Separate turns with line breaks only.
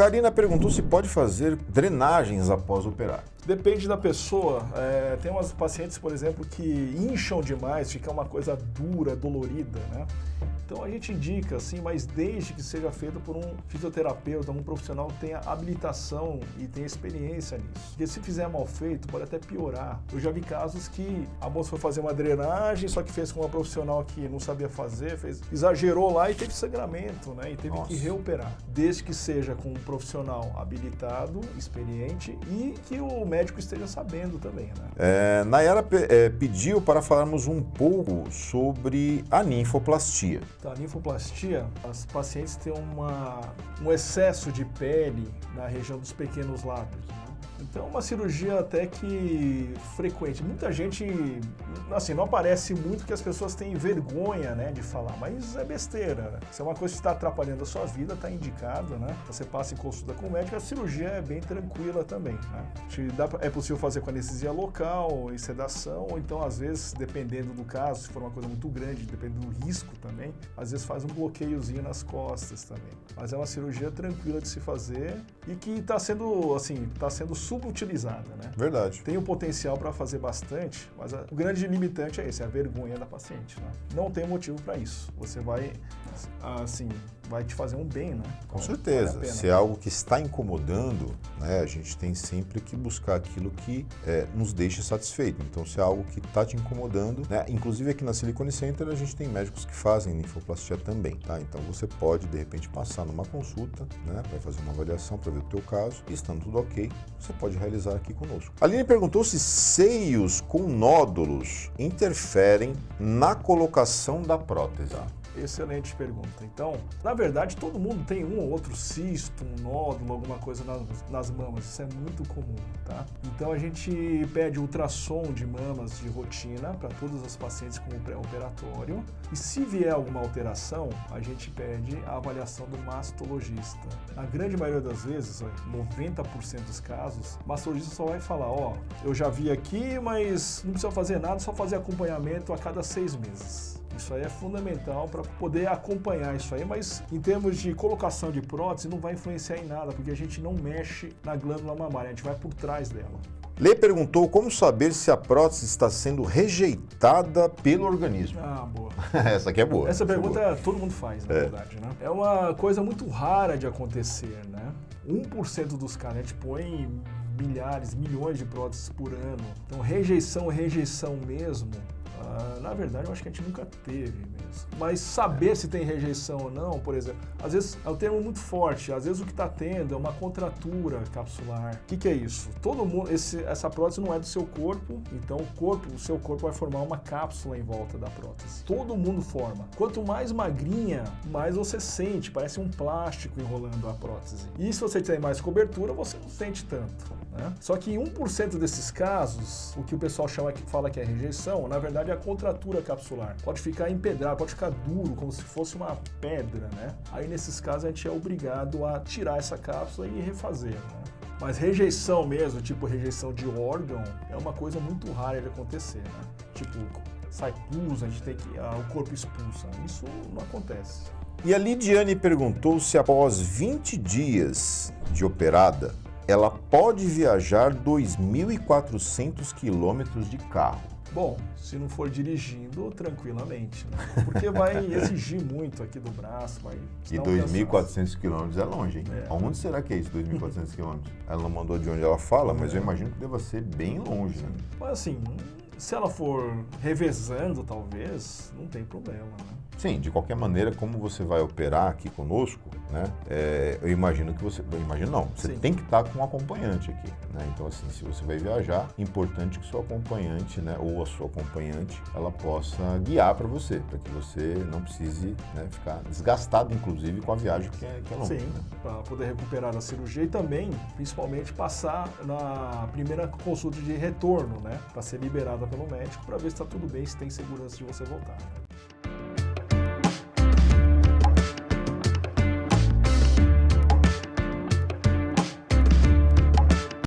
Karina perguntou se pode fazer drenagens após operar.
Depende da pessoa. Tem umas pacientes, por exemplo, que incham demais, fica uma coisa dura, dolorida, né? Então a gente indica, assim, mas desde que seja feito por um fisioterapeuta, um profissional que tenha habilitação e tenha experiência nisso. Porque se fizer mal feito, pode até piorar. Eu já vi casos que a moça foi fazer uma drenagem, só que fez com uma profissional que não sabia fazer, exagerou lá e teve sangramento, né? E teve que reoperar. Desde que seja com um profissional habilitado, experiente e que o médico esteja sabendo também, né?
Nayara pediu para falarmos um pouco sobre a ninfoplastia.
A ninfoplastia, as pacientes têm um excesso de pele na região dos pequenos lábios, né? Então é uma cirurgia até que frequente. Muita gente, assim, não aparece muito porque as pessoas têm vergonha, né, de falar, mas é besteira. Se é uma coisa que está atrapalhando a sua vida, está indicado, né? Você passa em consulta com o médico, a cirurgia é bem tranquila também, né? É possível fazer com anestesia local e sedação, ou então às vezes, dependendo do caso, se for uma coisa muito grande, dependendo do risco também, às vezes faz um bloqueiozinho nas costas também. Mas é uma cirurgia tranquila de se fazer e que está sendo, assim, subutilizada, né?
Verdade.
Tem o potencial para fazer bastante, mas o grande limitante é esse, a vergonha da paciente, né? Não tem motivo para isso. Você vai, assim, vai te fazer um bem, né?
Com certeza. Vale a pena. Se é algo que está incomodando, né, a gente tem sempre que buscar aquilo que nos deixa satisfeito. Então, se é algo que está te incomodando, né, inclusive aqui na Silicone Center a gente tem médicos que fazem ninfoplastia também, tá? Então, você pode, de repente, passar numa consulta, né, vai fazer uma avaliação para ver o teu caso e, estando tudo ok, você pode realizar aqui conosco. A Aline perguntou se seios com nódulos interferem na colocação da prótese.
Tá. Excelente pergunta. Então, na verdade, todo mundo tem um ou outro cisto, um nódulo, alguma coisa nas mamas. Isso é muito comum, tá? Então, a gente pede ultrassom de mamas de rotina para todas as pacientes com o pré-operatório. E se vier alguma alteração, a gente pede a avaliação do mastologista. Na grande maioria das vezes, 90% dos casos, o mastologista só vai falar, ó, eu já vi aqui, mas não precisa fazer nada, só fazer acompanhamento a cada 6 meses. Isso aí é fundamental para poder acompanhar isso aí, mas em termos de colocação de prótese não vai influenciar em nada, porque a gente não mexe na glândula mamária, a gente vai por trás dela.
Lê perguntou como saber se a prótese está sendo rejeitada pelo organismo.
Ah, boa.
Essa aqui é boa.
Essa pergunta todo mundo faz, na verdade, né? É uma coisa muito rara de acontecer, né? 1% dos caras, a gente põe milhares, milhões de próteses por ano. Então, rejeição mesmo, na verdade, eu acho que a gente nunca teve mesmo. Mas saber se tem rejeição ou não, por exemplo, às vezes é um termo muito forte, às vezes o que está tendo é uma contratura capsular. O que é isso? Todo mundo, essa prótese não é do seu corpo, então o seu corpo vai formar uma cápsula em volta da prótese. Todo mundo forma. Quanto mais magrinha, mais você sente, parece um plástico enrolando a prótese. E se você tem mais cobertura, você não sente tanto, né? Só que em 1% desses casos, o que o pessoal fala que é rejeição, na verdade é a contratura capsular. Pode ficar empedrado, pode ficar duro, como se fosse uma pedra, né? Aí nesses casos a gente é obrigado a tirar essa cápsula e refazer, né? Mas rejeição mesmo, tipo rejeição de órgão, é uma coisa muito rara de acontecer, né? Tipo, sai pus, a gente tem que o corpo expulsa. Isso não acontece.
E a Lidiane perguntou se após 20 dias de operada, ela pode viajar 2.400 quilômetros de carro.
Bom, se não for dirigindo, tranquilamente, né? Porque vai exigir muito aqui do braço, vai...
E 2.400 quilômetros é longe, hein? Aonde será que é isso, 2.400 quilômetros? Ela não mandou de onde ela fala, mas eu imagino que deva ser bem longe, né?
Mas assim, se ela for revezando, talvez, não tem problema, né?
Sim, de qualquer maneira, como você vai operar aqui conosco, né? Eu imagino que você... Você tem que estar com um acompanhante aqui, né? Então, assim, se você vai viajar, é importante que seu acompanhante, né, ou a sua acompanhante, ela possa guiar para você, para que você não precise, né, ficar desgastado, inclusive, com a viagem que é longa.
Sim, né? Para poder recuperar da cirurgia e também, principalmente, passar na primeira consulta de retorno, né? Para ser liberada pelo médico, para ver se está tudo bem, se tem segurança de você voltar, né?